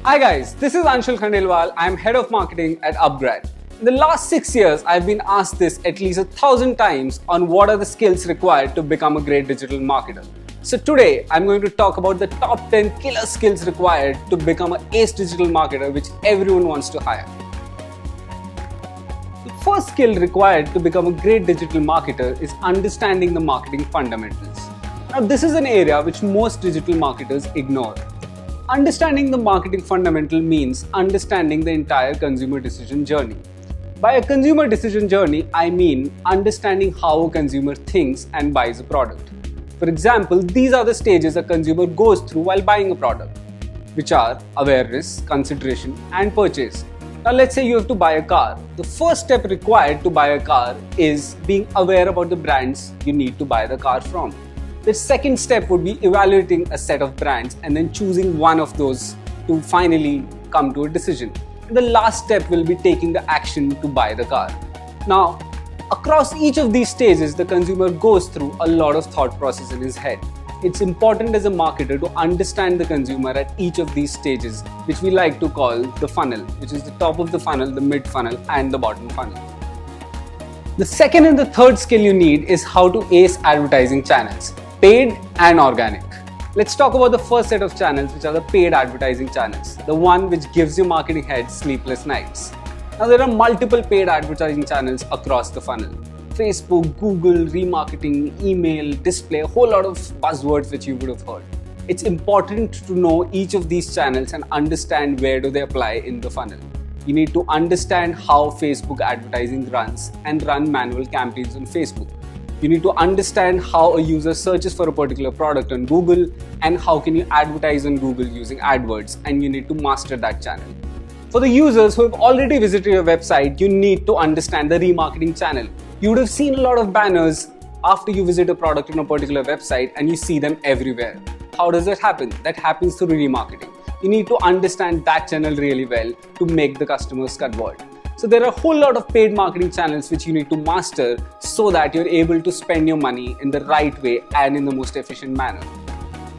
Hi guys, this is Anshul Khandelwal. I am Head of Marketing at Upgrad. In the last 6 years, I've been asked this at least 1,000 times on what are the skills required to become a great digital marketer. So today, I'm going to talk about the top 10 killer skills required to become an ace digital marketer which everyone wants to hire. The first skill required to become a great digital marketer is understanding the marketing fundamentals. Now, this is an area which most digital marketers ignore. Understanding the marketing fundamental means understanding the entire consumer decision journey. By a consumer decision journey, I mean understanding how a consumer thinks and buys a product. For example, these are the stages a consumer goes through while buying a product, which are awareness, consideration, and purchase. Now, let's say you have to buy a car. The first step required to buy a car is being aware about the brands you need to buy the car from. The second step would be evaluating a set of brands and then choosing one of those to finally come to a decision. The last step will be taking the action to buy the car. Now, across each of these stages, the consumer goes through a lot of thought process in his head. It's important as a marketer to understand the consumer at each of these stages, which we like to call the funnel, which is the top of the funnel, the mid funnel, and the bottom funnel. The second and the third skill you need is how to ace advertising channels, paid and organic. Let's talk about the first set of channels, which are the paid advertising channels, the one which gives your marketing heads sleepless nights. Now, there are multiple paid advertising channels across the funnel. Facebook, Google, remarketing, email, display, a whole lot of buzzwords which you would have heard. It's important to know each of these channels and understand where do they apply in the funnel. You need to understand how Facebook advertising runs and run manual campaigns on Facebook. You need to understand how a user searches for a particular product on Google and how can you advertise on Google using AdWords, and you need to master that channel. For the users who have already visited your website, you need to understand the remarketing channel. You would have seen a lot of banners after you visit a product on a particular website and you see them everywhere. How does that happen? That happens through remarketing. You need to understand that channel really well to make the customers convert. So there are a whole lot of paid marketing channels which you need to master so that you're able to spend your money in the right way and in the most efficient manner.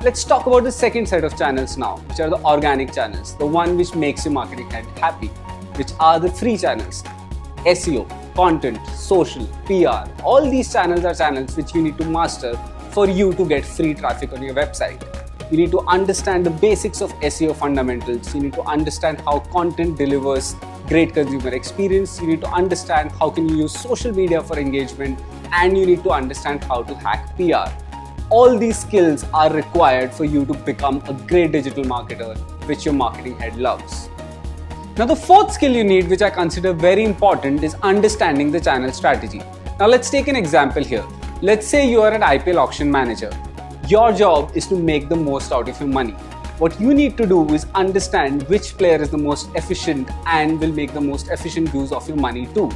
Let's talk about the second set of channels now, which are the organic channels, the one which makes your marketing head happy, which are the free channels. SEO, content, social, PR, all these channels are channels which you need to master for you to get free traffic on your website. You need to understand the basics of SEO fundamentals. You need to understand how content delivers great consumer experience. You need to understand how can you use social media for engagement, and you need to understand how to hack PR. All these skills are required for you to become a great digital marketer, which your marketing head loves. Now, the fourth skill you need, which I consider very important, is understanding the channel strategy. Now, let's take an example here. Let's say you are an IPL auction manager. Your job is to make the most out of your money. What you need to do is understand which player is the most efficient and will make the most efficient use of your money too.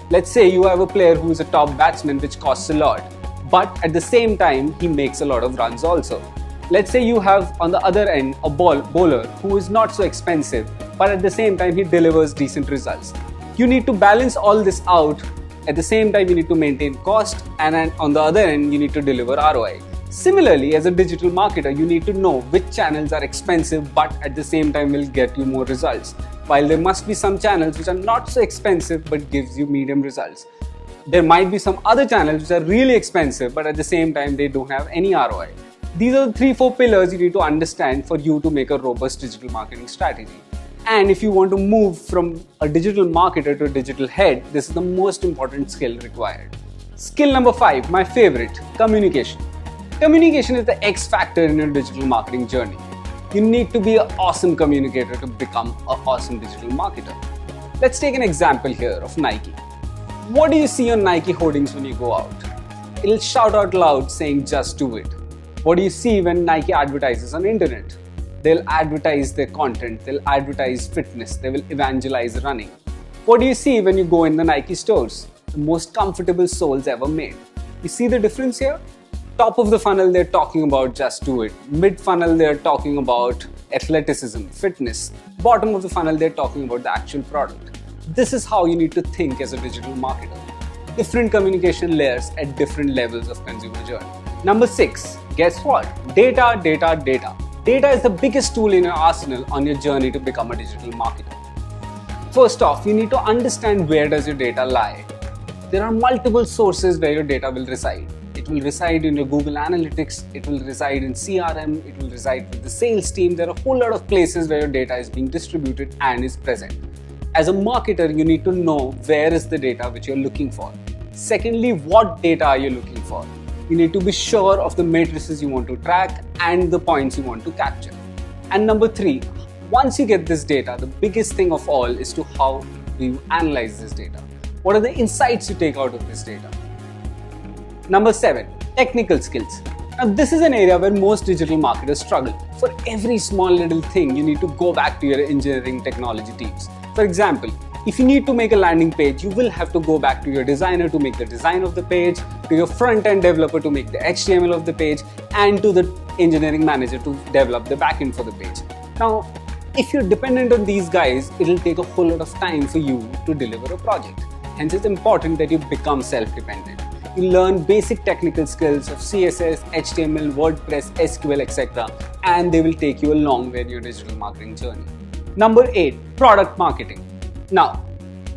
Let's say you have a player who is a top batsman which costs a lot, but at the same time he makes a lot of runs also. Let's say you have on the other end a bowler who is not so expensive, but at the same time he delivers decent results. You need to balance all this out. At the same time you need to maintain cost, and on the other end you need to deliver ROI. Similarly, as a digital marketer, you need to know which channels are expensive but at the same time will get you more results, while there must be some channels which are not so expensive but gives you medium results. There might be some other channels which are really expensive but at the same time they don't have any ROI. These are the 3-4 pillars you need to understand for you to make a robust digital marketing strategy. And if you want to move from a digital marketer to a digital head, this is the most important skill required. Skill number 5, my favorite, communication. Communication is the X factor in your digital marketing journey. You need to be an awesome communicator to become an awesome digital marketer. Let's take an example here of Nike. What do you see on Nike hoardings when you go out? It'll shout out loud saying, "Just do it." What do you see when Nike advertises on internet? They'll advertise their content, they'll advertise fitness, they will evangelize running. What do you see when you go in the Nike stores? The most comfortable soles ever made. You see the difference here? Top of the funnel, they're talking about just do it. Mid funnel, they're talking about athleticism, fitness. Bottom of the funnel, they're talking about the actual product. This is how you need to think as a digital marketer. Different communication layers at different levels of consumer journey. Number 6, guess what? Data, data, data. Data is the biggest tool in your arsenal on your journey to become a digital marketer. First off, you need to understand where does your data lie. There are multiple sources where your data will reside. It will reside in your Google Analytics, it will reside in CRM, it will reside with the sales team. There are a whole lot of places where your data is being distributed and is present. As a marketer, you need to know where is the data which you're looking for. Secondly, what data are you looking for? You need to be sure of the matrices you want to track and the points you want to capture. And number three, once you get this data, the biggest thing of all is to how do you analyze this data? What are the insights you take out of this data? Number 7, technical skills. Now this is an area where most digital marketers struggle. For every small little thing, you need to go back to your engineering technology teams. For example, if you need to make a landing page, you will have to go back to your designer to make the design of the page, to your front-end developer to make the HTML of the page, and to the engineering manager to develop the backend for the page. Now, if you're dependent on these guys, it'll take a whole lot of time for you to deliver a project. Hence, it's important that you become self-dependent. You learn basic technical skills of CSS, HTML, WordPress, SQL, etc. and they will take you a long way in your digital marketing journey. Number 8, product marketing. Now,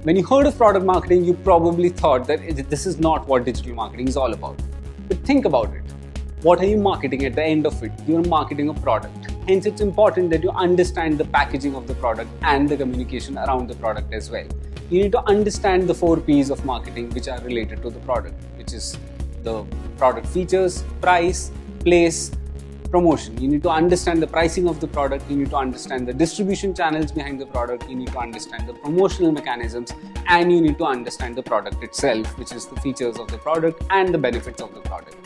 when you heard of product marketing, you probably thought that this is not what digital marketing is all about. But think about it. What are you marketing at the end of it? You're marketing a product. Hence, it's important that you understand the packaging of the product and the communication around the product as well. You need to understand the 4 P's of marketing which are related to the product, which is the product features, price, place, promotion. You need to understand the pricing of the product, you need to understand the distribution channels behind the product, you need to understand the promotional mechanisms, and you need to understand the product itself, which is the features of the product and the benefits of the product.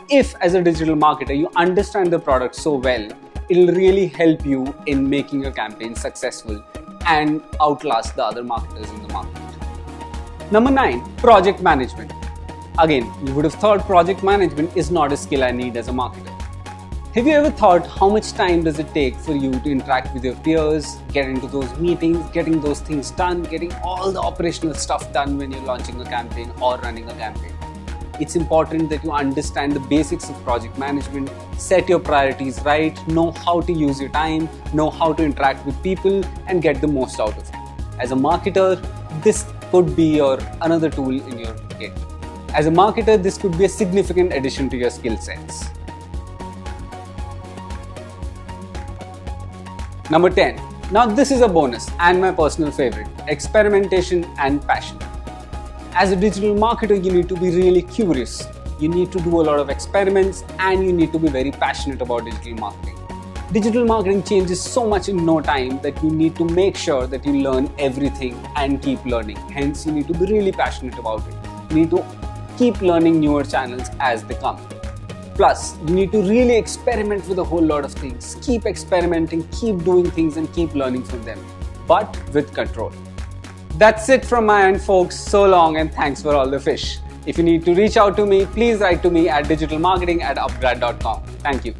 If as a digital marketer you understand the product so well, it'll really help you in making your campaign successful and outlast the other marketers in the market. Number 9, project management. Again, you would have thought project management is not a skill I need as a marketer. Have you ever thought how much time does it take for you to interact with your peers, get into those meetings, getting those things done, getting all the operational stuff done when you're launching a campaign or running a campaign? It's important that you understand the basics of project management, set your priorities right, know how to use your time, know how to interact with people and get the most out of it. As a marketer, this could be another tool in your kit. As a marketer, this could be a significant addition to your skill sets. Number 10. Now this is a bonus and my personal favorite, experimentation and passion. As a digital marketer, you need to be really curious. You need to do a lot of experiments and you need to be very passionate about digital marketing. Digital marketing changes so much in no time that you need to make sure that you learn everything and keep learning. Hence, you need to be really passionate about it. You need to keep learning newer channels as they come. Plus, you need to really experiment with a whole lot of things. Keep experimenting, keep doing things and keep learning from them, but with control. That's it from my end, folks. So long and thanks for all the fish. If you need to reach out to me, please write to me at digitalmarketing@upgrad.com. Thank you.